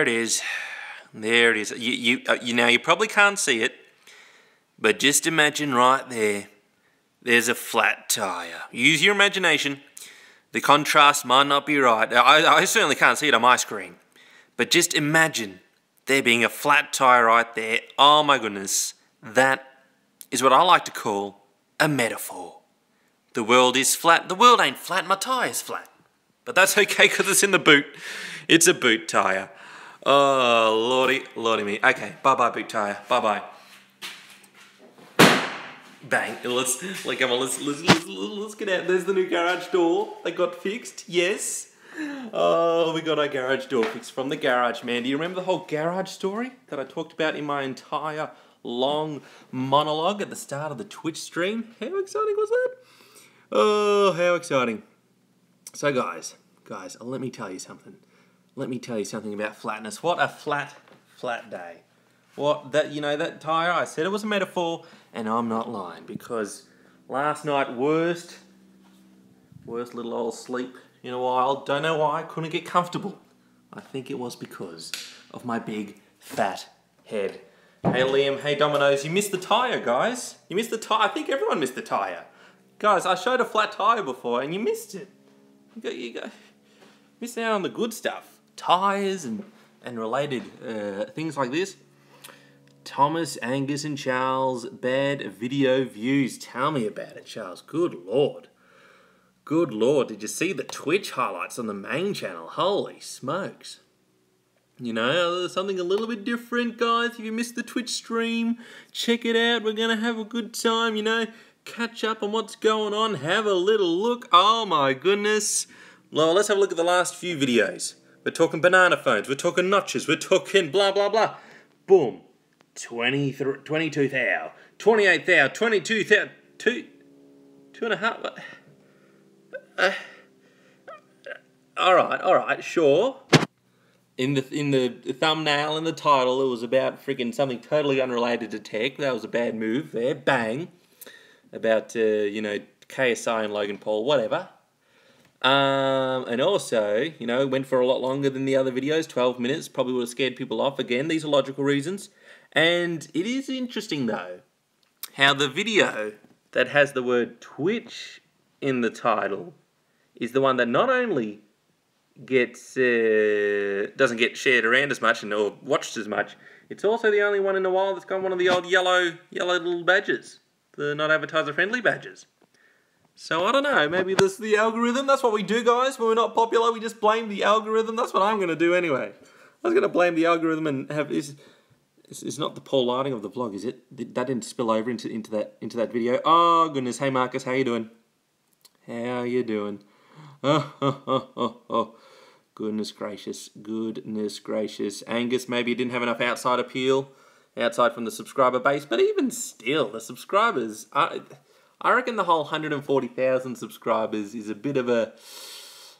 it is. There it is. Now you probably can't see it, but just imagine right there. There's a flat tyre. Use your imagination. The contrast might not be right. I certainly can't see it on my screen. But just imagine there being a flat tyre right there. Oh my goodness. That is what I like to call a metaphor. The world is flat. The world ain't flat. My tyre's flat. But that's okay because it's in the boot. It's a boot tyre. Oh, lordy me. Okay, bye-bye boot tyre. Bye-bye. Bang. Let's get out. There's the new garage door. They got fixed. Yes. Oh, we got our garage door fixed from the garage, man. Do you remember the whole garage story that I talked about in my entire long monologue at the start of the Twitch stream? How exciting was that? Oh, how exciting. So guys, let me tell you something. Let me tell you something about flatness. What a flat day. That tyre, I said it was a metaphor, and I'm not lying, because last night, worst little old sleep in a while. Don't know why, couldn't get comfortable. I think it was because of my big, fat head. Hey Liam, hey Dominoes, you missed the tyre, guys. You missed the tyre. I think everyone missed the tyre. Guys, I showed a flat tyre before, and you missed it. You go missing out on the good stuff. Tyres and related things like this. Thomas, Angus and Charles, bad video views. Tell me about it, Charles. Good Lord. Good Lord. Did you see the Twitch highlights on the main channel? Holy smokes. You know, something a little bit different, guys. If you missed the Twitch stream, check it out. We're going to have a good time, you know. Catch up on what's going on. Have a little look. Oh my goodness. Well, let's have a look at the last few videos. We're talking banana phones. We're talking notches. We're talking blah, blah, blah. Boom. 22,000, 28,000, 22,000, 2.5. All right, sure. In the thumbnail and the title, it was about freaking something totally unrelated to tech. That was a bad move there. Bang. About KSI and Logan Paul, whatever. And also, went for a lot longer than the other videos. 12 minutes probably would have scared people off. Again, these are logical reasons. And it is interesting, though, how the video that has the word Twitch in the title is the one that not only gets doesn't get shared around as much or watched as much, it's also the only one in a while that's got one of the old yellow little badges, the not advertiser friendly badges. So I don't know, maybe this is the algorithm. That's what we do, guys. When we're not popular, we just blame the algorithm. That's what I'm going to do anyway. I was going to blame the algorithm and have It's not the Paul lighting of the vlog, is it? That didn't spill over into that video. Oh goodness! Hey Marcus, how you doing? How you doing? Oh, goodness gracious, goodness gracious. Angus, maybe you didn't have enough outside appeal, outside from the subscriber base, but even still, the subscribers. I reckon the whole 140,000 subscribers is a bit of a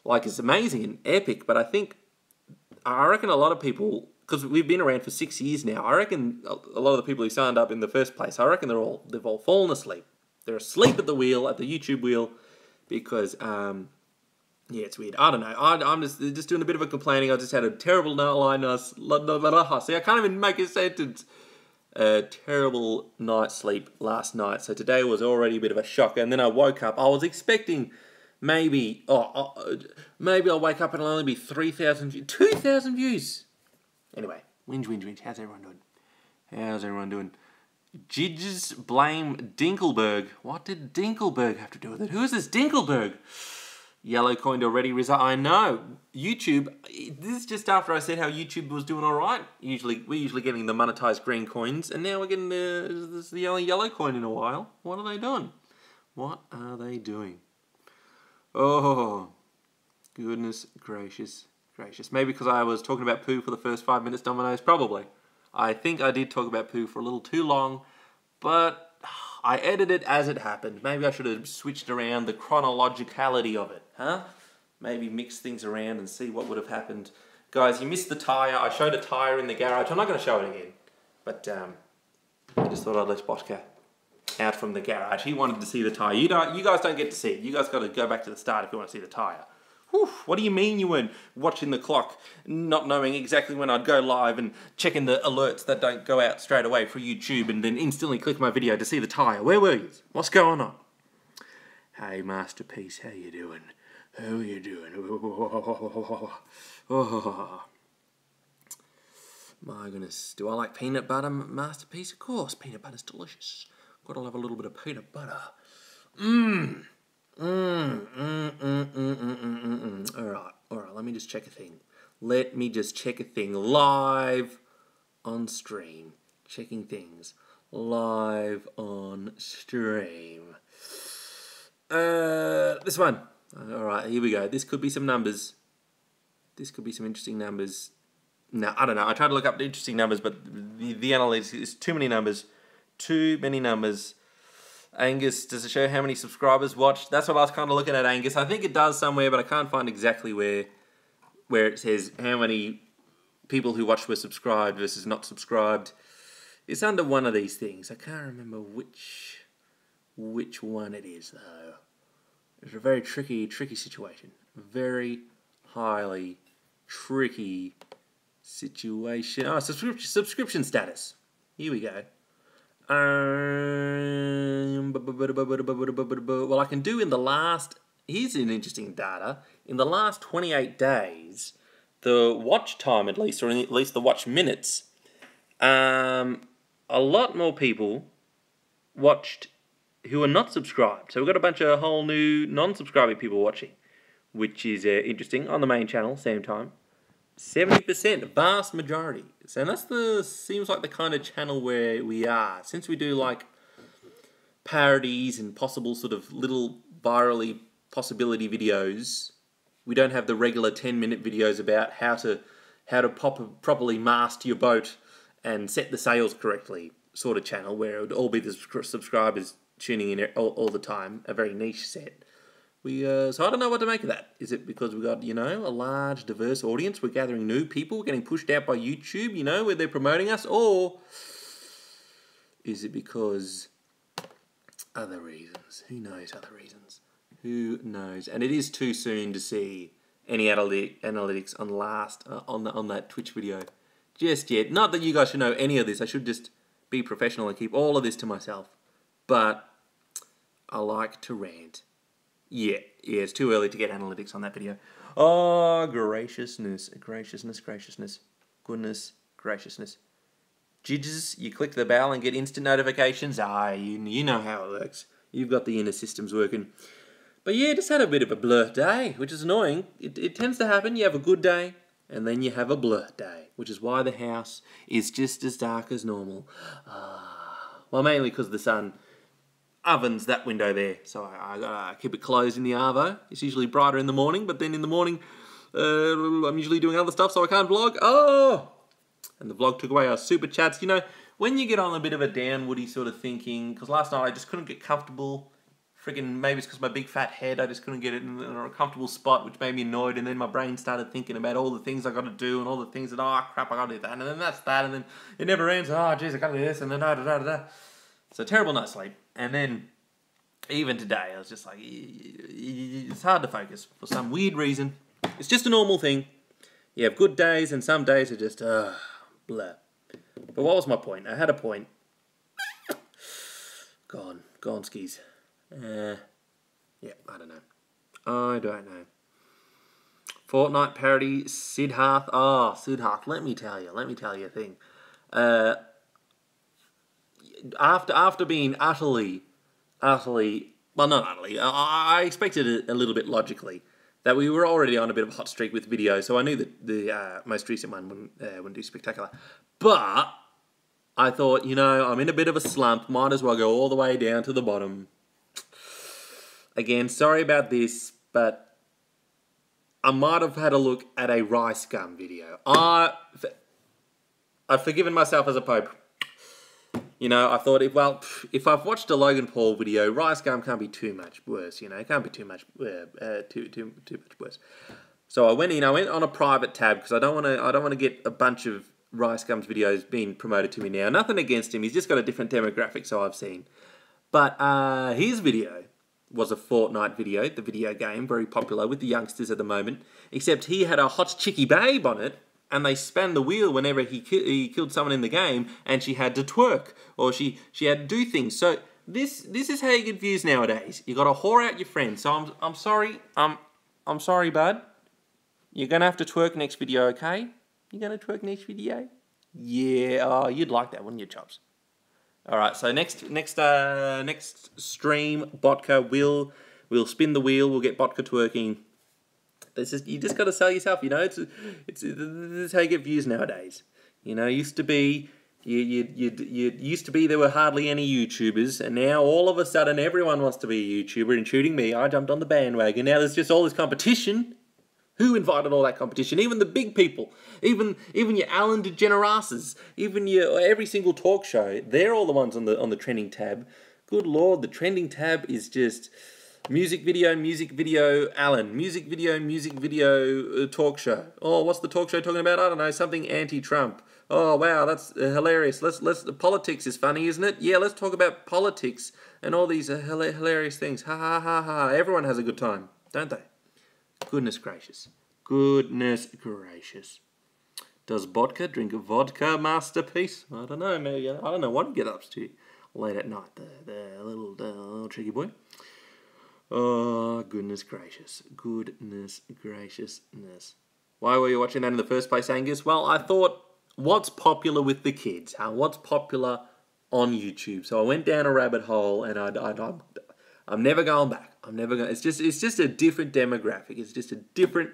it's amazing and epic, but I reckon a lot of people. Because we've been around for 6 years now, I reckon a lot of the people who signed up in the first place, I reckon they've all fallen asleep. They're asleep at the wheel, at the YouTube wheel, because, yeah, it's weird. I don't know. I'm just doing a bit of a complaining. I just had a terrible night. See, I can't even make a sentence. A terrible night's sleep last night. So today was already a bit of a shocker. And then I woke up. I was expecting maybe I'll wake up and it'll only be 3,000 views. 2,000 views. Anyway, whinge. How's everyone doing? Jidges blame Dinkelberg. What did Dinkelberg have to do with it? Who is this Dinkelberg? Yellow coined already, Rizza. I know. YouTube, this is just after I said how YouTube was doing alright. We're usually getting the monetized green coins, and now we're getting this is the only yellow coin in a while. What are they doing? What are they doing? Oh, goodness gracious. Maybe because I was talking about poo for the first 5 minutes, Dominoes. Probably. I think I did talk about poo for a little too long, but I edited it as it happened. Maybe I should have switched around the chronologicality of it, huh? Maybe mix things around and see what would have happened. Guys, you missed the tyre. I showed a tyre in the garage. I'm not going to show it again, but I just thought I'd let Boschka out from the garage. He wanted to see the tyre. You guys don't get to see it. You guys got to go back to the start if you want to see the tyre. Whew, what do you mean you weren't watching the clock, not knowing exactly when I'd go live and checking the alerts that don't go out straight away for YouTube and then instantly click my video to see the tyre? Where were you? What's going on? Hey, Masterpiece, how you doing? How you doing? Oh. My goodness, do I like peanut butter, Masterpiece? Of course, peanut butter's delicious. Gotta love a little bit of peanut butter. Alright, let me just check a thing. Live on stream. Checking things live on stream. This one. Alright, here we go. This could be some numbers. This could be some interesting numbers. No, I don't know. I tried to look up the interesting numbers, but the analytics is too many numbers. Too many numbers. Angus, does it show how many subscribers watched? That's what I was kind of looking at, Angus. I think it does somewhere, but I can't find exactly where it says how many people who watched were subscribed versus not subscribed. It's under one of these things. I can't remember which one it is, though. It's a very tricky situation. Very highly tricky situation. Oh, subscription status. Here we go. Well, I can do in the last... Here's an interesting data. In the last 28 days, the watch time at least, or at least the watch minutes, a lot more people watched who are not subscribed. So we've got a bunch of whole new non-subscribing people watching, which is interesting. On the main channel, same time. 70%, vast majority. So seems like the kind of channel where we are. Since we do like parodies and possible sort of little virally possibility videos, we don't have the regular 10-minute videos about how to properly mast your boat and set the sails correctly sort of channel where it would all be the subscribers tuning in all the time, a very niche set. So I don't know what to make of that. Is it because we've got, a large, diverse audience? We're gathering new people, getting pushed out by YouTube, where they're promoting us? Or is it because other reasons? Who knows other reasons? Who knows? And it is too soon to see any analytics on that Twitch video just yet. Not that you guys should know any of this. I should just be professional and keep all of this to myself. But I like to rant. Yeah, it's too early to get analytics on that video. Oh, graciousness. Goodness graciousness. Jidges, you click the bell and get instant notifications. You know how it works. You've got the inner systems working. But yeah, just had a bit of a blur day, which is annoying. It tends to happen. You have a good day, and then you have a blur day, which is why the house is just as dark as normal. Well, mainly because the sun ovens that window there, so I gotta keep it closed in the arvo. It's usually brighter in the morning, but then in the morning I'm usually doing other stuff, so I can't vlog. And the vlog took away our super chats. When you get on a bit of a downwoody sort of thinking, because last night I just couldn't get comfortable. Maybe it's because my big fat head, I just couldn't get it in a comfortable spot, which made me annoyed, and then my brain started thinking about all the things I got to do, and all the things that, crap, I got to do that, and then that's that, and then it never ends. Jeez, I got to do this, and then da-da-da-da-da. So terrible night's sleep. And then, even today, I was just like, it's hard to focus for some weird reason. It's just a normal thing. You have good days, and some days are just, blah. But what was my point? I had a point. Gone skis. I don't know. Fortnite parody, Siddharth. Siddharth, let me tell you a thing. After being utterly, well, not utterly, I expected it a little bit logically, that we were already on a bit of a hot streak with videos, so I knew that the most recent one wouldn't do spectacular. But I thought, I'm in a bit of a slump, might as well go all the way down to the bottom. Again, sorry about this, but I might have had a look at a rice gum video. I've forgiven myself as a pope. I thought, if I've watched a Logan Paul video, rice gum can't be too much worse, it can't be too much worse. So I went on a private tab, because I don't want to get a bunch of Rice Gum's videos being promoted to me now. Nothing against him, he's just got a different demographic, so I've seen. But his video was a Fortnite video, the video game, very popular with the youngsters at the moment. Except he had a hot chicky babe on it, and they span the wheel whenever he killed someone in the game, and she had to twerk, or she had to do things. So this is how you get views nowadays. You got to whore out your friends. So I'm sorry, I'm sorry, bud. You're gonna have to twerk next video, okay? You gonna twerk next video? Yeah. Oh, you'd like that, wouldn't you, Chops? All right. So next stream, Botka will spin the wheel. We'll get Botka twerking. You just got to sell yourself, you know. This is how you get views nowadays. You know, used to be there were hardly any YouTubers, and now all of a sudden everyone wants to be a YouTuber, including me. I jumped on the bandwagon. Now there's just all this competition. Who invited all that competition? Even the big people, even your Alan DeGenerases, even your every single talk show. They're all the ones on the trending tab. Good Lord, the trending tab is just. Music video, Alan. Music video, talk show. Oh, what's the talk show talking about? I don't know, something anti-Trump. Oh, wow, that's hilarious. Politics is funny, isn't it? Yeah, let's talk about politics and all these hilarious things. Ha, ha, ha, ha. Everyone has a good time, don't they? Goodness gracious. Goodness gracious. Does Botka drink a vodka, masterpiece? I don't know, maybe. I don't know what he gets up to late at night, the little tricky boy. Oh, goodness gracious. Goodness graciousness. Why were you watching that in the first place, Angus? Well, I thought, what's popular with the kids? What's popular on YouTube? So I went down a rabbit hole, and I'm never going back. It's just a different demographic. It's just a different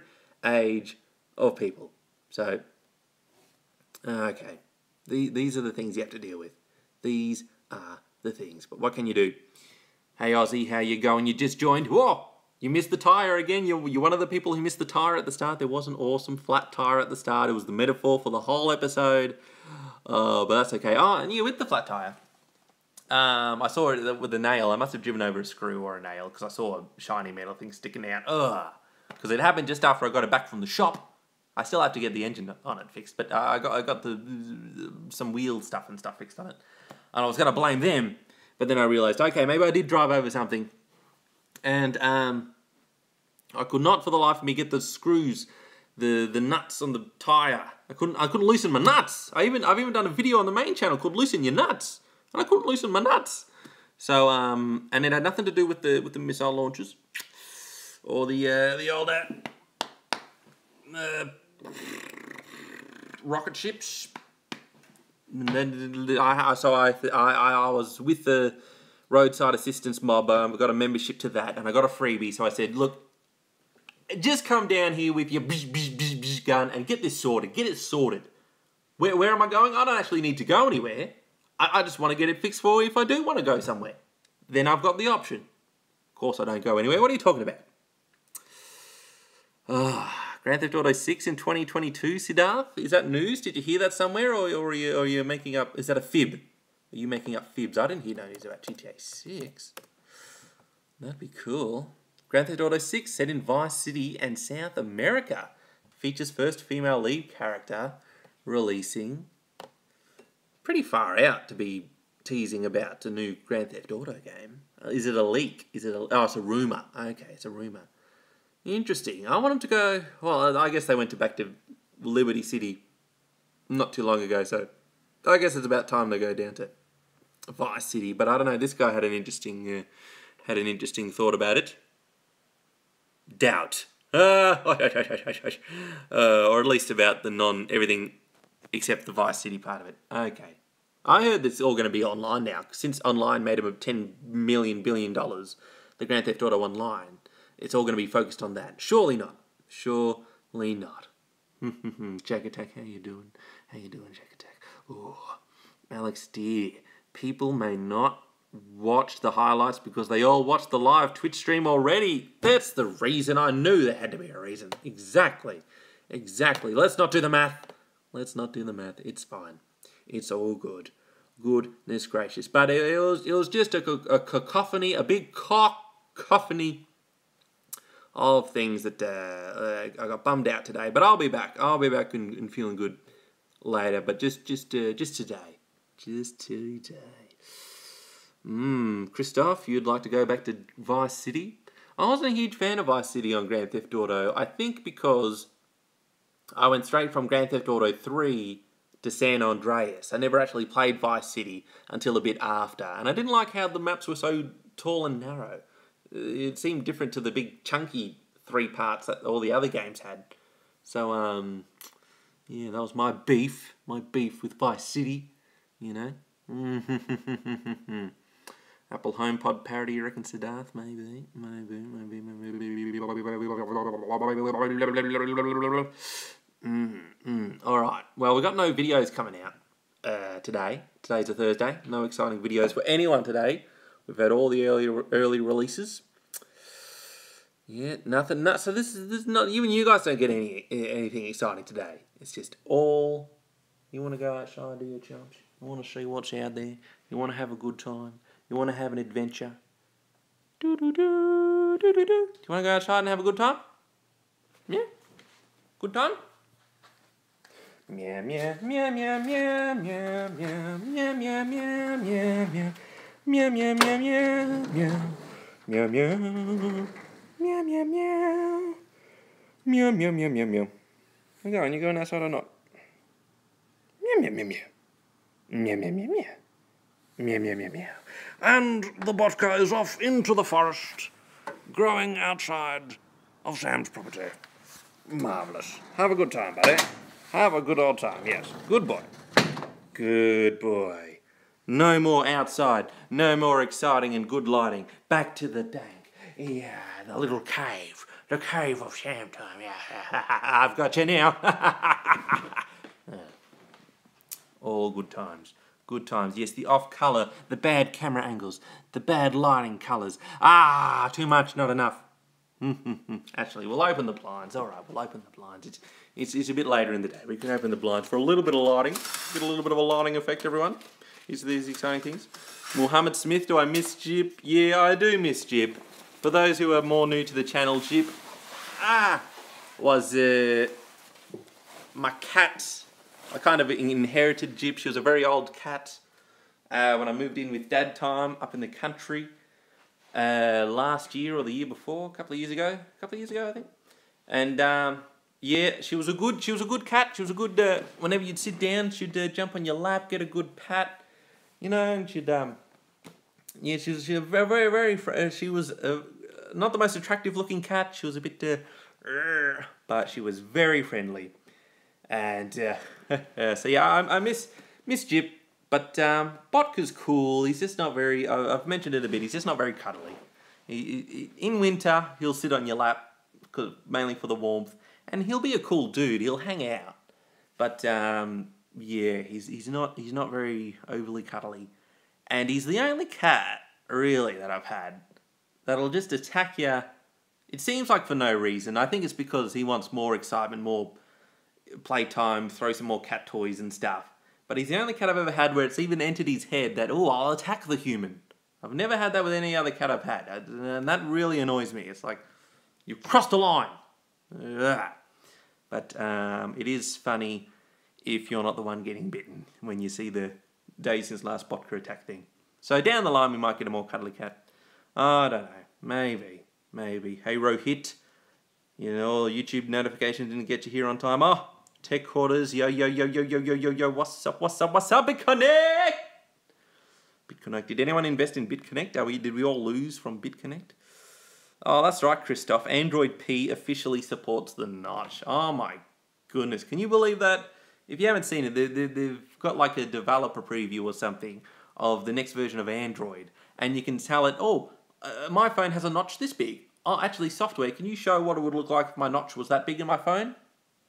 age of people. So, okay. These are the things you have to deal with. These are the things. But what can you do? Hey Aussie, how you going? You just joined. Whoa! You missed the tyre again. You're one of the people who missed the tyre at the start. There was an awesome flat tyre at the start. It was the metaphor for the whole episode. But that's okay. Oh, and you with the flat tyre. I saw it with a nail. I must have driven over a screw or a nail because I saw a shiny metal thing sticking out. Ugh. Because it happened just after I got it back from the shop. I still have to get the engine on it fixed, but I got some wheel stuff and stuff fixed on it. And I was going to blame them. But then I realised, okay, maybe I did drive over something. And I could not for the life of me get the screws, the nuts on the tyre. I couldn't loosen my nuts. I've even done a video on the main channel called Loosen Your Nuts. And I couldn't loosen my nuts. So, and it had nothing to do with the missile launchers. Or the old rocket ships. And then I was with the roadside assistance mob. I got a membership to that, and I got a freebie. So I said, look, just come down here with your gun and get this sorted. Get it sorted. Where am I going? I don't actually need to go anywhere. I just want to get it fixed for if I do want to go somewhere. Then I've got the option. Of course I don't go anywhere. What are you talking about? Grand Theft Auto 6 in 2022, Siddharth? Is that news? Did you hear that somewhere, or are you making up? Is that a fib? Are you making up fibs? I didn't hear no news about GTA 6. That'd be cool. Grand Theft Auto 6 set in Vice City and South America. Features first female lead character releasing. Pretty far out to be teasing about a new Grand Theft Auto game. Is it a leak? Oh, it's a rumour. Okay, it's a rumour. Interesting. I want them to go. Well, I guess they went back to Liberty City not too long ago, so I guess it's about time they go down to Vice City. But I don't know. This guy had an interesting thought about it. Doubt, or at least about the everything except the Vice City part of it. Okay. I heard it's all going to be online now. Since online made him $10 billion, the Grand Theft Auto Online. It's all going to be focused on that. Surely not. Surely not. Jack Attack, how you doing? How you doing, Jack Attack? Ooh. Alex dear, people may not watch the highlights because they all watched the live Twitch stream already. That's the reason. I knew there had to be a reason. Exactly. Let's not do the math. It's fine. It's all good. Goodness gracious. But it was just a cacophony, a big cacophony of things that I got bummed out today. But I'll be back. And feeling good later. But just today. Christoph, you'd like to go back to Vice City? I wasn't a huge fan of Vice City on Grand Theft Auto. I think because I went straight from Grand Theft Auto 3 to San Andreas. I never actually played Vice City until a bit after. And I didn't like how the maps were so tall and narrow. It seemed different to the big chunky 3 parts that all the other games had. So, yeah, that was my beef with Vice City, you know. Apple HomePod parody, you reckon, Siddharth? Maybe. Alright, well, we've got no videos coming out today. Today's a Thursday. No exciting videos for anyone today. We've had all the early releases. Yeah, nothing. So this is not, even you guys don't get anything exciting today. It's just all, you want to go outside, do your chumps. You want to see what's out there. You want to have a good time. You want to have an adventure. Do you want to go outside and have a good time? Yeah? Good time? Meow meow meow meow meow meow meow meow meow meow meow meow meow meow meow meow meow meow. Meow, meow, meow. Meow, meow, meow, meow, meow. You going outside or not? Meow, meow, meow, meow. Meow, meow, meow, meow. Meow, meow, meow, meow. And the vodka is off into the forest, growing outside of Sam's property. Marvellous. Have a good time, buddy. Have a good old time, yes. Good boy. Good boy. No more outside. No more exciting and good lighting. Back to the dank. Yeah, the little cave. The cave of Sham time. Yeah, I've got you now. All good times. Good times. Yes, the off colour, the bad camera angles, the bad lighting colours. Ah, too much, not enough. Actually, we'll open the blinds. All right, we'll open the blinds. It's a bit later in the day. We can open the blinds for a little bit of lighting. Get a little bit of a lighting effect, everyone. These are these exciting things. Muhammad Smith, do I miss Jip? Yeah, I do miss Jip. For those who are more new to the channel, Jip was my cat. I kind of inherited Jip. She was a very old cat when I moved in with Dad time up in the country last year or the year before, a couple of years ago I think. And yeah, she was a good cat. She was a good. Whenever you'd sit down, she'd jump on your lap, get a good pat, you know, and she'd yeah, she was very she was not the most attractive looking cat. She was a bit but she was very friendly. And so yeah, I miss Jip, but Botka's cool. He's just not very, I've mentioned it a bit, he's just not very cuddly. In winter, he'll sit on your lap, mainly for the warmth, and he'll be a cool dude, he'll hang out. But yeah, he's not very overly cuddly. And he's the only cat, really, that I've had that'll just attack you. It seems like for no reason. I think it's because he wants more excitement, more playtime, throw some more cat toys and stuff. But he's the only cat I've ever had where it's even entered his head that, oh, I'll attack the human. I've never had that with any other cat I've had. And that really annoys me. It's like, you've crossed the line. Ugh. But it is funny if you're not the one getting bitten when you see the days since last Botka attack thing. So down the line we might get a more cuddly cat. I don't know. Maybe. Hey Rohit, you know, YouTube notifications didn't get you here on time. Oh, tech quarters. Yo. What's up, BitConnect? BitConnect. Did anyone invest in BitConnect? Did we all lose from BitConnect? Oh, that's right, Christoph. Android P officially supports the notch. Oh my goodness. Can you believe that? If you haven't seen it, they've got like a developer preview or something of the next version of Android. And you can tell it, oh, my phone has a notch this big. Oh, actually, software, can you show what it would look like if my notch was that big in my phone?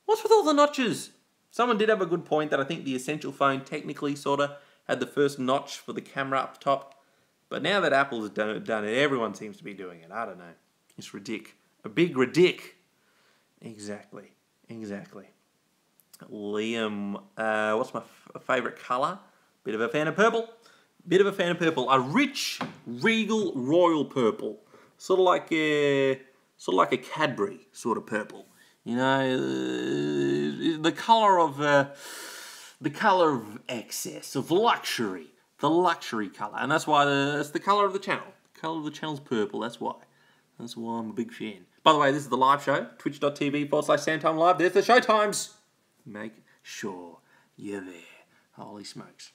What's with all the notches? Someone did have a good point that I think the Essential phone technically sort of had the first notch for the camera up top. But now that Apple's done it, everyone seems to be doing it. I don't know. It's ridic. A big ridic. Exactly. Liam, what's my favourite colour? Bit of a fan of purple. A rich, regal, royal purple. Sort of like a Cadbury sort of purple. You know, the colour of excess, of luxury, the luxury colour. And that's why it's the colour of the channel. The colour of the channel's purple, that's why. That's why I'm a big fan. By the way, this is the live show, twitch.tv/Sandtime Live. There's the show times. Make sure you're there. Holy smokes.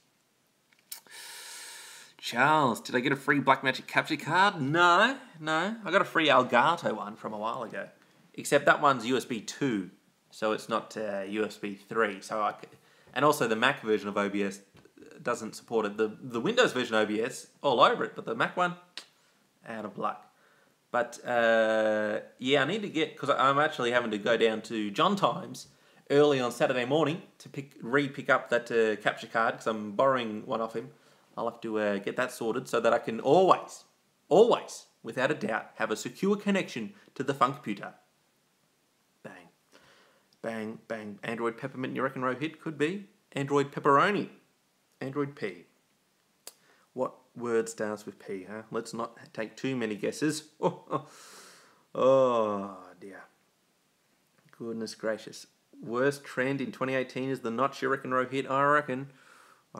Charles, did I get a free Blackmagic capture card? No. I got a free Elgato one from a while ago. Except that one's USB 2, so it's not USB 3. And also the Mac version of OBS doesn't support it. The Windows version of OBS, all over it, but the Mac one, out of luck. But yeah, I need to get, because I'm actually having to go down to John Times early on Saturday morning to pick up that capture card, because I'm borrowing one off him. I'll have to get that sorted so that I can always, without a doubt, have a secure connection to the phone computer. Bang. Bang, bang. Android Peppermint, you reckon Rohit? Could be. Android Pepperoni. Android P. What word starts with P, huh? Let's not take too many guesses. Oh dear. Goodness gracious. Worst trend in 2018 is the notch, you reckon, Rohit? I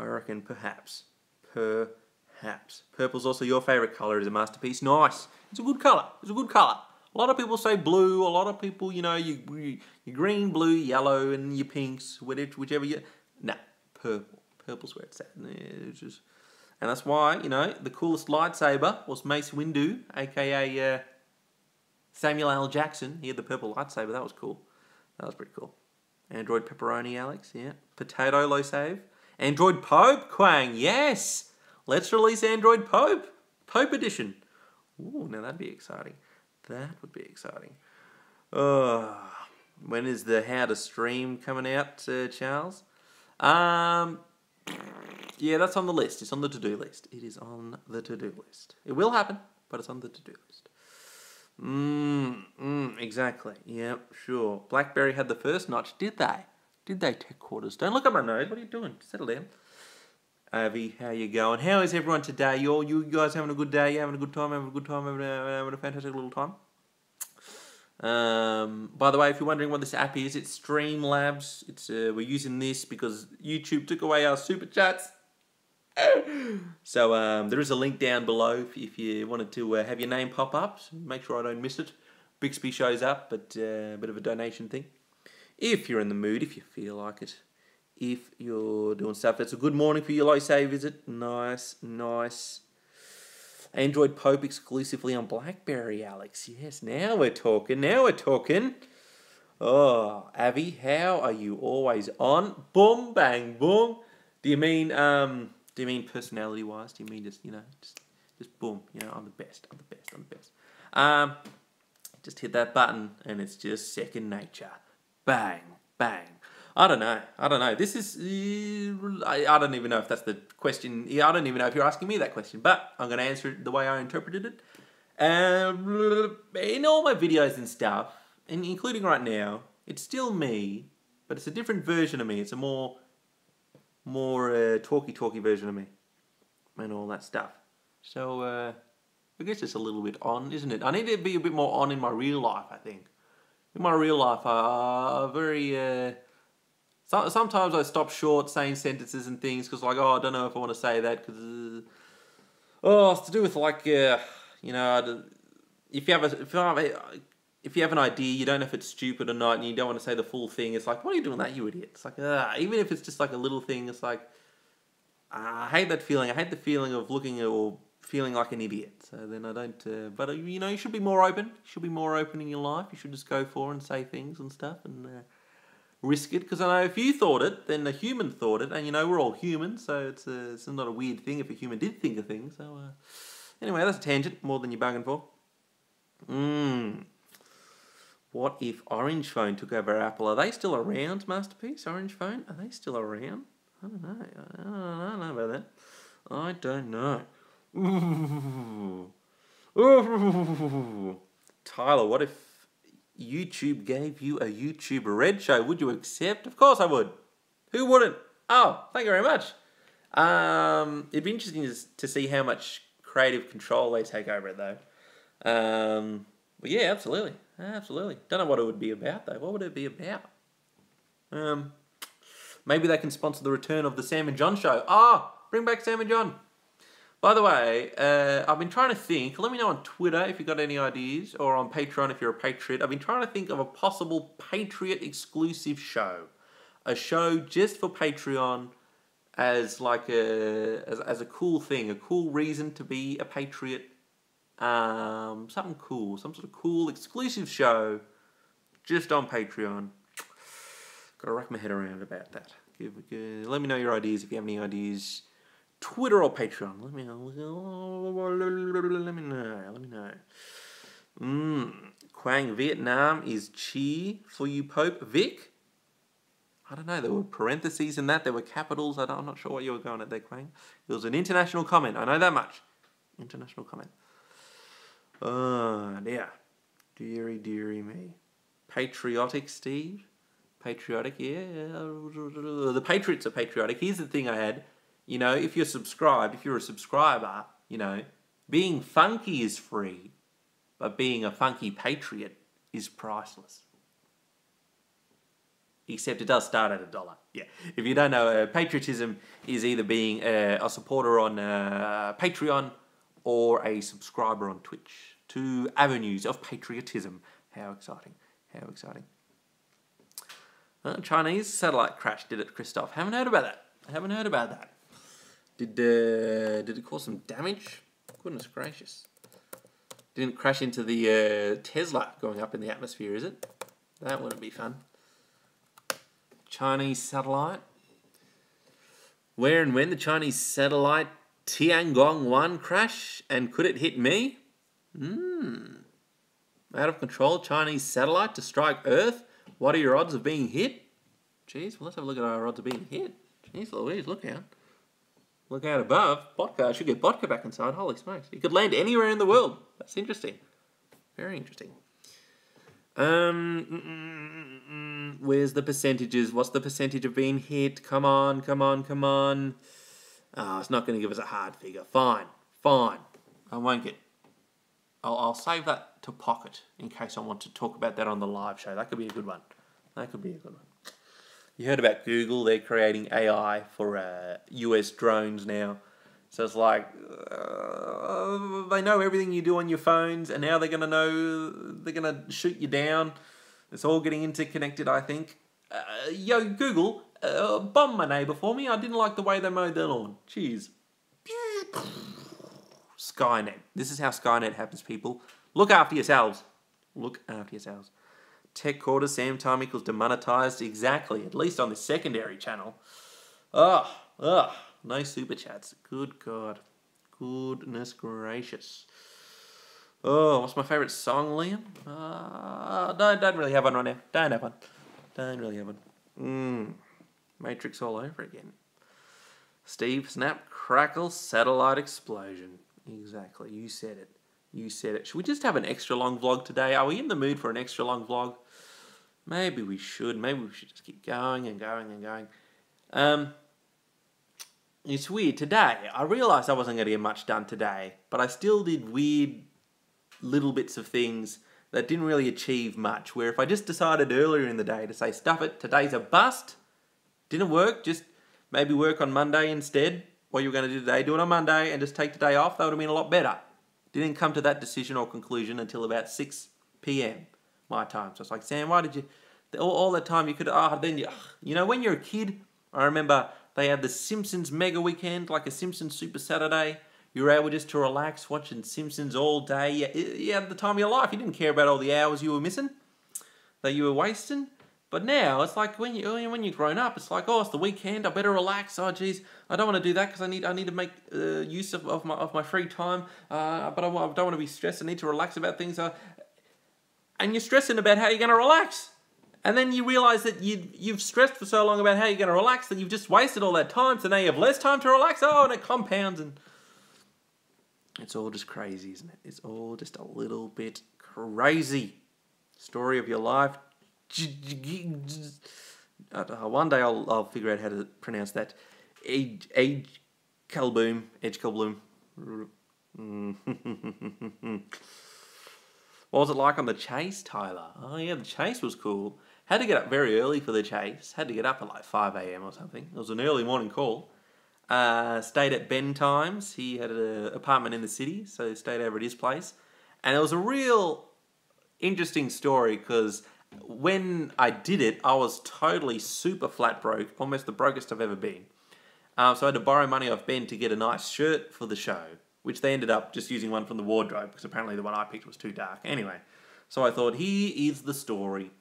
reckon perhaps. Perhaps. Purple's also your favourite colour, is a masterpiece. Nice. It's a good colour. A lot of people say blue. A lot of people, you know, you green, blue, yellow, and your pinks, whichever you... Nah, purple. Purple's where it's at. And that's why, you know, the coolest lightsaber was Mace Windu, a.k.a. Samuel L. Jackson. He had the purple lightsaber. That was cool. That was pretty cool. Android Pepperoni, Alex. Yeah. Potato, low save. Android Pope, Quang. Yes. Let's release Android Pope. Pope edition. Ooh, now that'd be exciting. That would be exciting. When is the How to Stream coming out, Charles? Yeah, that's on the list. It's on the to-do list. It is on the to-do list. It will happen, but it's on the to-do list. Exactly. Yep, sure. BlackBerry had the first notch, did they? Did they, Tech Quarters? Don't look at my nose. What are you doing? Settle down. Avi, how you going? How is everyone today? You guys having a good day? You having a good time? Having a fantastic little time? By the way, if you're wondering what this app is, it's Streamlabs. We're using this because YouTube took away our super chats. So there is a link down below if you wanted to have your name pop up. So make sure I don't miss it. Bixby shows up, but a bit of a donation thing. If you're in the mood, if you feel like it. If you're doing stuff. It's a good morning for your low save, is it? Nice. Android Pope exclusively on BlackBerry, Alex. Yes, now we're talking. Oh, Avi, how are you always on? Boom, bang, boom. Do you mean personality-wise? Do you mean just, you know, just boom, you know, I'm the best. Just hit that button and it's just second nature. Bang, bang. I don't know. This is... I don't even know if that's the question. I don't even know if you're asking me that question, but I'm going to answer it the way I interpreted it. In all my videos and stuff, and including right now, it's still me, but it's a different version of me. It's a more talky version of me and all that stuff. So, I guess it's a little bit on, isn't it? I need to be a bit more on in my real life, I think. In my real life, I'm very... Sometimes I stop short saying sentences and things because, like, I don't know if I want to say that because, it's to do with, like, you know, if you have an idea, you don't know if it's stupid or not, and you don't want to say the full thing. It's like, what are you doing that, you idiot? It's like, even if it's just like a little thing, it's like, I hate that feeling. I hate the feeling of looking or feeling like an idiot. So then I don't. But you know, you should be more open. You should be more open in your life. You should just go for and say things and stuff and. Risk it, because I know if you thought it, then a human thought it, and you know we're all human, so it's not a weird thing if a human did think a thing. So anyway, that's a tangent, more than you bargained for. What if Orange Phone took over Apple? Are they still around, Masterpiece? Orange Phone? Are they still around? I don't know about that. I don't know. Ooh. Tyler, what if YouTube gave you a YouTube Red show? Would you accept? Of course I would. Who wouldn't? Oh, thank you very much. It'd be interesting to see how much creative control they take over it, though. But yeah, absolutely. Don't know what it would be about, though. What would it be about? Maybe they can sponsor the return of the Sam and John show. Bring back Sam and John. By the way, I've been trying to think. Let me know on Twitter if you've got any ideas, or on Patreon if you're a Patriot. I've been trying to think of a possible Patriot exclusive show. A show just for Patreon as like as a cool thing, a cool reason to be a Patriot. Something cool, some sort of cool exclusive show just on Patreon. Gotta wrap my head around about that. Let me know your ideas if you have any ideas. Twitter or Patreon. Let me know. Let me know. Quang, Vietnam is cheer for you, Pope. Vic? I don't know. There were parentheses in that. There were capitals. I'm not sure what you were going at there, Quang. It was an international comment. I know that much. International comment. Yeah. Deary me. Patriotic, Steve? Patriotic, yeah. The Patriots are patriotic. Here's the thing I had. You know, if you're a subscriber, you know, being funky is free, but being a funky patriot is priceless. Except it does start at $1. Yeah. If you don't know, patriotism is either being a supporter on Patreon or a subscriber on Twitch. 2 avenues of patriotism. How exciting. How exciting. Chinese satellite crash, did it, Christoph? Haven't heard about that. Did it cause some damage? Goodness gracious. Didn't crash into the Tesla going up in the atmosphere, is it? That wouldn't be fun. Chinese satellite. Where and when the Chinese satellite Tiangong-1 crash, and could it hit me? Out of control Chinese satellite to strike Earth. What are your odds of being hit? Jeez, well, let's have a look at our odds of being hit. Jeez Louise, look out. Look out above. Botka, I should get Botka back inside. Holy smokes. It could land anywhere in the world. That's interesting. Very interesting. Where's the percentages? What's the percentage of being hit? Come on. Oh, it's not going to give us a hard figure. Fine. I won't get... I'll save that to pocket in case I want to talk about that on the live show. That could be a good one. You heard about Google. They're creating AI for US drones now. So it's like, they know everything you do on your phones, and now they're going to shoot you down. It's all getting interconnected, I think. Yo, Google, bomb my neighbour for me. I didn't like the way they mowed their lawn. Cheers. Skynet. This is how Skynet happens, people. Look after yourselves. Tech quarter, Sam time equals demonetized. Exactly. At least on the secondary channel. No super chats. Good God. Goodness gracious. Oh, what's my favourite song, Liam? Don't really have one right now. Don't really have one. Matrix all over again. Steve, snap, crackle, satellite explosion. Exactly. You said it. Should we just have an extra long vlog today? Are we in the mood for an extra long vlog? Maybe we should. Maybe we should just keep going and going. It's weird. Today, I realised I wasn't going to get much done today, but I still did weird little bits of things that didn't really achieve much, where if I just decided earlier in the day to say, stuff it, today's a bust, didn't work, just maybe work on Monday instead. What you were going to do today, do it on Monday and just take the day off, that would have been a lot better. Didn't come to that decision or conclusion until about 6 p.m. my time. So it's like, Sam, why did you... All that time you could... You know, when you're a kid, I remember they had the Simpsons mega weekend, like a Simpsons Super Saturday. You were able just to relax watching Simpsons all day. You had the time of your life. You didn't care about all the hours you were missing, that you were wasting. But now, it's like when you're grown up, it's like, oh, it's the weekend, I better relax. Oh, geez, I don't want to do that because I need to make use of my free time. But I don't want to be stressed. I need to relax about things. And you're stressing about how you're going to relax. And then you realise that you've stressed for so long about how you're going to relax that you've just wasted all that time. So now you have less time to relax. Oh, and it compounds. And it's all just crazy, isn't it? It's all just a little bit crazy. Story of your life. One day I'll figure out how to pronounce that. Edge Kalboom. What was it like on the chase, Tyler? Oh yeah, the chase was cool. Had to get up very early for the chase. Had to get up at like 5 a.m. or something. It was an early morning call. Stayed at Ben Times. He had an apartment in the city, so stayed over at his place. And it was a real interesting story because when I did it, I was totally super flat broke, almost the brokest I've ever been. So I had to borrow money off Ben to get a nice shirt for the show, which they ended up just using one from the wardrobe because apparently the one I picked was too dark. Anyway, so I thought, here is the story.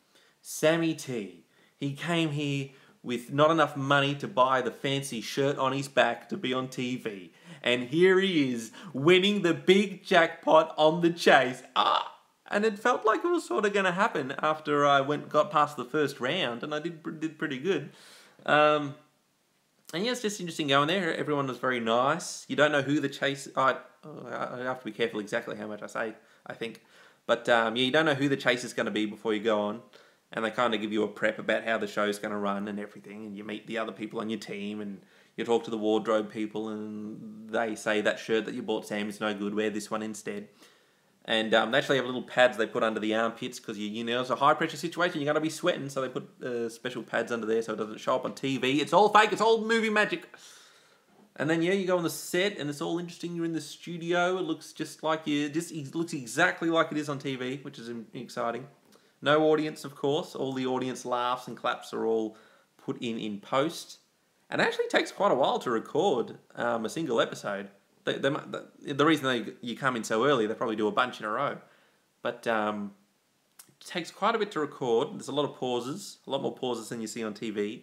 Sammy T. He came here with not enough money to buy the fancy shirt on his back to be on TV. And here he is, winning the big jackpot on the chase. And it felt like it was sort of going to happen after I got past the first round, and I did pretty good. And yeah, it's just interesting going there. Everyone was very nice. You don't know who the chase... I have to be careful exactly how much I say, I think. But yeah, you don't know who the chase is going to be before you go on. And they kind of give you a prep about how the show's going to run and everything. And you meet the other people on your team and you talk to the wardrobe people and they say that shirt that you bought, Sam, is no good. Wear this one instead. And they actually have little pads they put under the armpits because, you know, it's a high-pressure situation. You're going to be sweating, so they put special pads under there so it doesn't show up on TV. It's all fake. It's all movie magic. And then, yeah, you go on the set, and it's all interesting. You're in the studio. It looks just like it looks exactly like it is on TV, which is exciting. No audience, of course. All the audience laughs and claps are all put in post. And it actually takes quite a while to record a single episode. The reason you come in so early, they probably do a bunch in a row. But it takes quite a bit to record. There's a lot of pauses, a lot more pauses than you see on TV.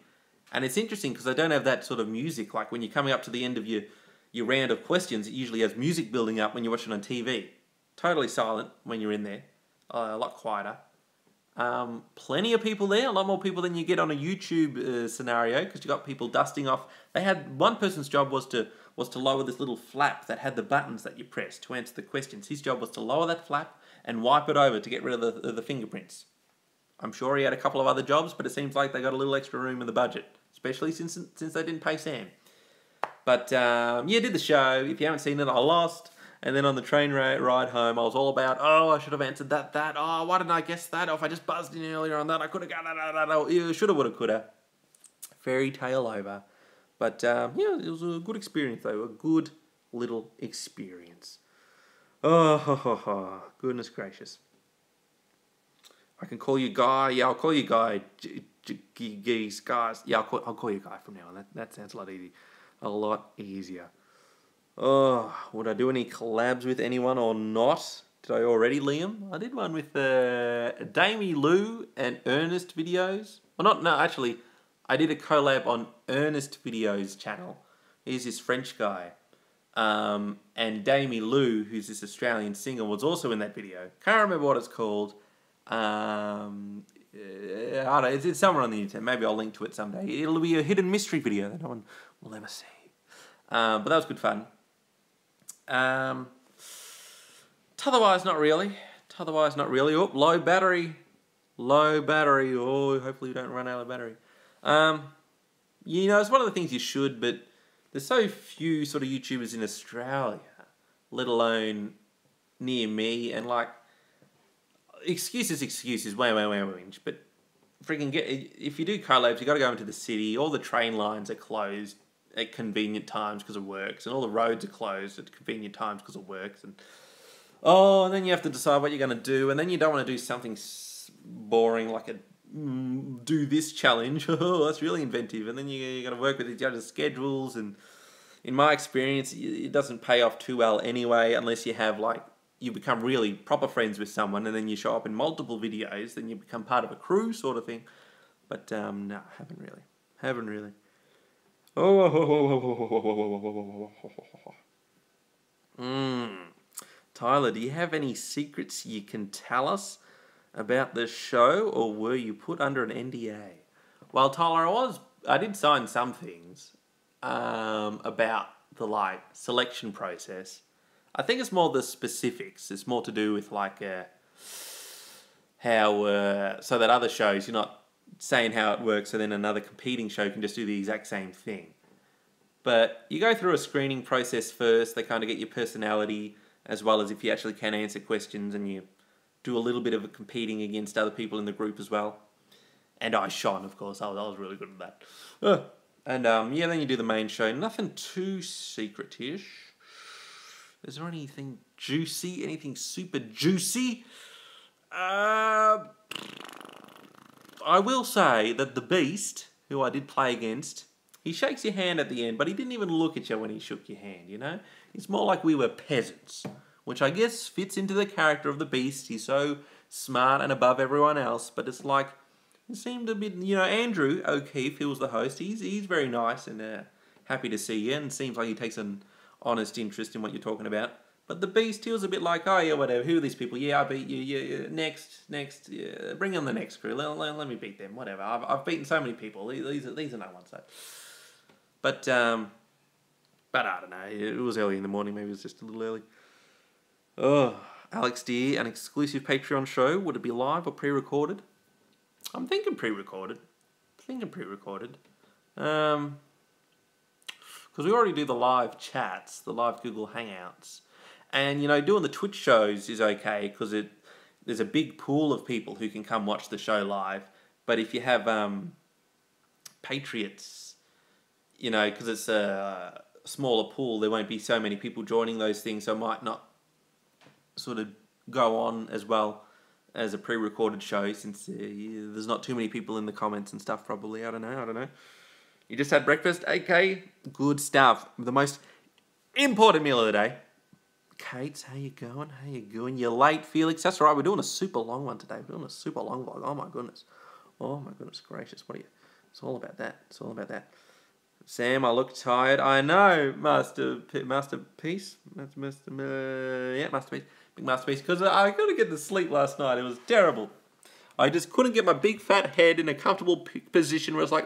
And it's interesting because they don't have that sort of music. Like when you're coming up to the end of your round of questions, it usually has music building up when you're watching on TV. Totally silent when you're in there. A lot quieter. Plenty of people there, a lot more people than you get on a YouTube scenario because you got people dusting off. They had one person's job was to lower this little flap that had the buttons that you press to answer the questions. His job was to lower that flap and wipe it over to get rid of the fingerprints. I'm sure he had a couple of other jobs, but it seems like they got a little extra room in the budget, especially since they didn't pay Sam. But yeah, did the show. If you haven't seen it, I lost. And then on the train ride home, I was all about, I should have answered that. Why didn't I guess that? If I just buzzed in earlier on that, I could have got that. Shoulda, woulda, coulda. Fairy tale over. But yeah, it was a good experience though. A good little experience. Oh, goodness gracious. I can call you Guy. Yeah, I'll call you Guy. Guys. Yeah, I'll call you Guy from now on. That sounds a lot easier. Oh, would I do any collabs with anyone or not? Did I already, Liam? I did one with Damie Lou and Ernest Videos. Well, no, actually, I did a collab on Ernest Videos channel. He's this French guy. And Damie Lou, who's this Australian singer, was also in that video. Can't remember what it's called. I don't know, it's somewhere on the internet. Maybe I'll link to it someday. It'll be a hidden mystery video that no one will ever see. But that was good fun. Otherwise, not really. Oh, low battery. Oh, hopefully you don't run out of battery. You know, it's one of the things you should, but there's so few sort of YouTubers in Australia, let alone near me, and like, excuses, whinge, but freaking if you do collabs, you got to go into the city. All the train lines are closed at convenient times because of works, and all the roads are closed at convenient times because of works, and then you have to decide what you're going to do, and then you don't want to do something boring like a do this challenge. Oh, that's really inventive, and then you got to work with each other's schedules, and in my experience, it doesn't pay off too well anyway, unless you have you become really proper friends with someone, and then you show up in multiple videos, then you become part of a crew sort of thing. But no, haven't really. Tyler, do you have any secrets you can tell us about the show, or were you put under an NDA? Well, Tyler, I did sign some things about the selection process. I think it's more the specifics. It's more to do with how so that other shows, you're not saying how it works, so then another competing show can just do the exact same thing. But you go through a screening process first. They kind of get your personality, as well as if you actually can answer questions, and you do a little bit of competing against other people in the group as well. And I shone, of course. I was really good at that. And yeah, then you do the main show. Nothing too secret-ish. Is there anything juicy? Anything super juicy? I will say that the Beast, who I did play against, he shakes your hand at the end, but he didn't even look at you when he shook your hand, you know? It's more like we were peasants, which I guess fits into the character of the Beast. He's so smart and above everyone else, but it's like, it seemed a bit, you know, Andrew O'Keefe, who was the host, he's very nice and happy to see you, and seems like he takes an honest interest in what you're talking about. But the Beast, he was a bit like, oh yeah, whatever, who are these people? Yeah, I beat you, yeah, next, yeah, bring on the next crew, let me beat them, whatever. I've beaten so many people, these are no ones, so. But I don't know, it was early in the morning, maybe it was just a little early. Oh, Alex Deere, an exclusive Patreon show, would it be live or pre-recorded? I'm thinking pre-recorded. Because we already do the live chats, the live Google Hangouts. And, you know, doing the Twitch shows is okay because there's a big pool of people who can come watch the show live. But if you have Patriots, you know, because it's a smaller pool, there won't be so many people joining those things, so it might not sort of go on as well as a pre-recorded show, since there's not too many people in the comments and stuff, probably. I don't know. You just had breakfast? Okay, good stuff. The most important meal of the day. Kate, how you going? You're late, Felix. That's all right, we're doing a super long one today. We're doing a super long vlog. Oh my goodness gracious. What are you? It's all about that. Sam, I look tired. I know, Masterpiece. Masterpiece. Big masterpiece, because I couldn't get to sleep last night. It was terrible. I just couldn't get my big fat head in a comfortable position where it's like,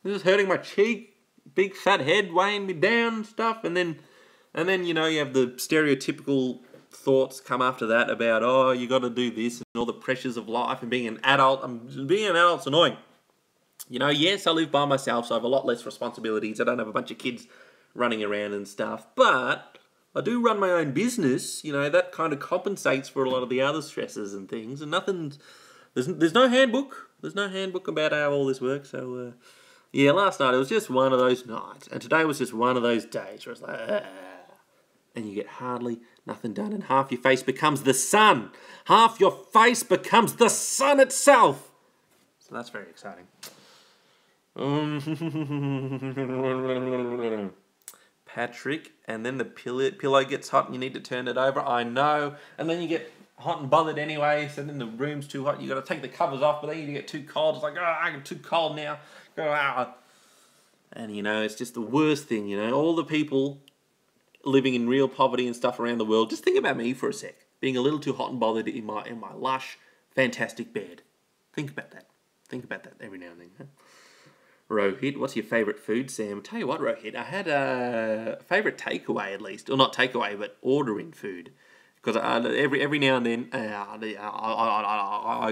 this is hurting my cheek, big fat head weighing me down and stuff. And then you know, you have the stereotypical thoughts come after that about, oh, you got to do this and all the pressures of life and being an adult. Being an adult's annoying. You know, yes, I live by myself, so I have a lot less responsibilities. I don't have a bunch of kids running around and stuff, but I do run my own business. You know, that kind of compensates for a lot of the other stresses and things. And there's no handbook. There's no handbook about how all this works. So, yeah, last night it was just one of those nights. And today was just one of those days where it's like, and you get hardly nothing done. And half your face becomes the sun. Half your face becomes the sun itself. So that's very exciting. Patrick, and then the pillow gets hot and you need to turn it over. I know. And then you get hot and bothered anyway, so then the room's too hot. You got to take the covers off, but then you get too cold. It's like, I get too cold now. And, you know, it's just the worst thing, you know. All the people living in real poverty and stuff around the world, just think about me for a sec. Being a little too hot and bothered in my lush, fantastic bed. Think about that. Think about that every now and then. Huh? Rohit, what's your favourite food, Sam? I'll tell you what, Rohit, I had a favourite takeaway at least. Or not takeaway, but ordering food. Because every now and then, I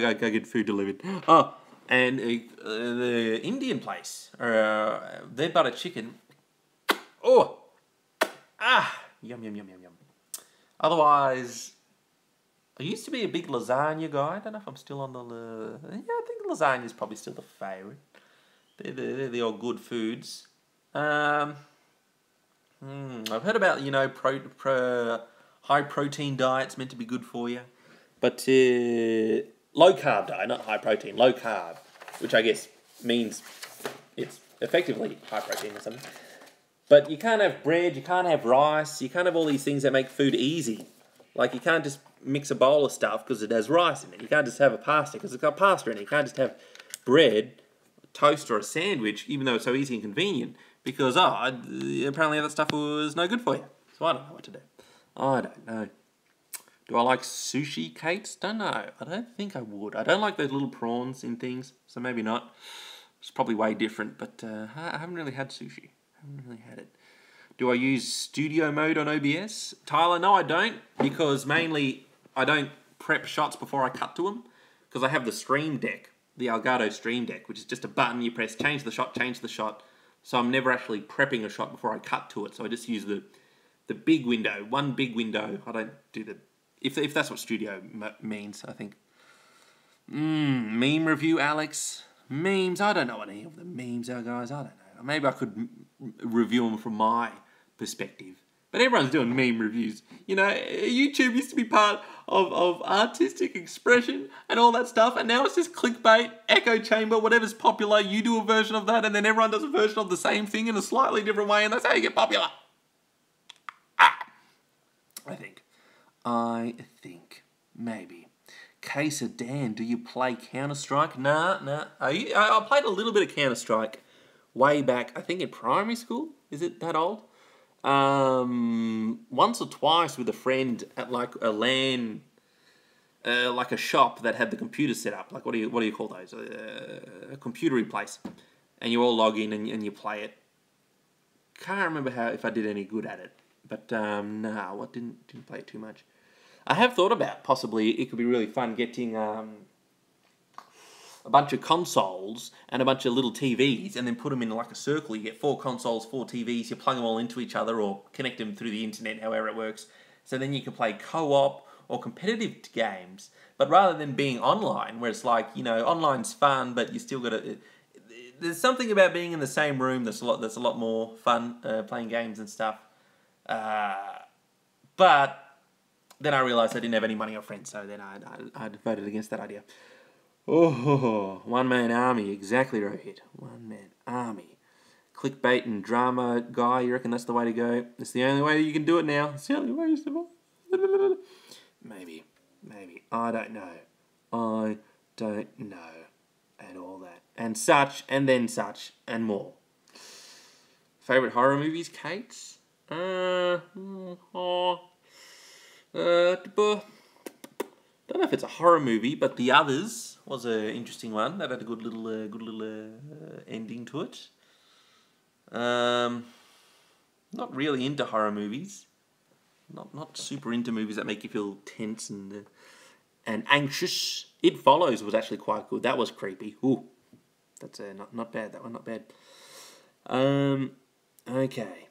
go get food delivered. Oh, and the Indian place, their butter chicken. Oh, yum. Otherwise, I used to be a big lasagna guy. I don't know if I'm still on the... I think lasagna is probably still the favourite. They're the old good foods. I've heard about, you know, high protein diets meant to be good for you. But low carb diet, not high protein, low carb, which I guess means it's effectively high protein or something. But you can't have bread, you can't have rice, you can't have all these things that make food easy. Like you can't just mix a bowl of stuff because it has rice in it. You can't just have a pasta because it's got pasta in it. You can't just have bread, toast, or a sandwich, even though it's so easy and convenient, because apparently that stuff was no good for you. So I don't know what to do. I don't know. Do I like sushi, Kate? Don't know. I don't think I would. I don't like those little prawns in things, so maybe not. It's probably way different, but I haven't really had sushi. I haven't really had it. Do I use studio mode on OBS? Tyler, no I don't, because mainly I don't prep shots before I cut to them, because I have the Stream Deck, the Elgato Stream Deck, which is just a button you press, change the shot. So I'm never actually prepping a shot before I cut to it. So I just use the big window, one big window. I don't do the, if that's what studio means, I think. Meme review, Alex. Memes, I don't know what any of the memes are, guys. I don't know. maybe I could review them from my perspective. But everyone's doing meme reviews. You know, YouTube used to be part of artistic expression and all that stuff, and now it's just clickbait, echo chamber, whatever's popular, you do a version of that, and then everyone does a version of the same thing in a slightly different way, and that's how you get popular. I think, maybe. Case of Dan, do you play Counter-Strike? Nah. I played a little bit of Counter-Strike way back, I think in primary school. Is it that old? Once or twice with a friend at like a LAN, like a shop that had the computer set up. Like what do you call those? A computery place, and you all log in and you play it. Can't remember if I did any good at it, but didn't play it too much. I have thought about possibly it could be really fun getting a bunch of consoles and a bunch of little TVs and then put them in like a circle. You get 4 consoles, 4 TVs, you plug them all into each other or connect them through the internet, however it works. So then you can play co-op or competitive games, but rather than being online, where it's like, you know, online's fun, but you still got to... There's something about being in the same room that's a lot more fun, playing games and stuff. But then I realised I didn't have any money or friends, so then I voted against that idea. Oh, one-man army, exactly right. One-man army. Clickbait and drama guy, you reckon that's the way to go? It's the only way you can do it now. It's the only way you survive. Maybe. I don't know. And all that. And such, and then such, and more. Favourite horror movies, Kate? Don't know if it's a horror movie, but The Others was an interesting one. That had a good little ending to it. Not really into horror movies. Not super into movies that make you feel tense and anxious. It Follows was actually quite good. That was creepy. Ooh, that's not bad. That one not bad. Okay.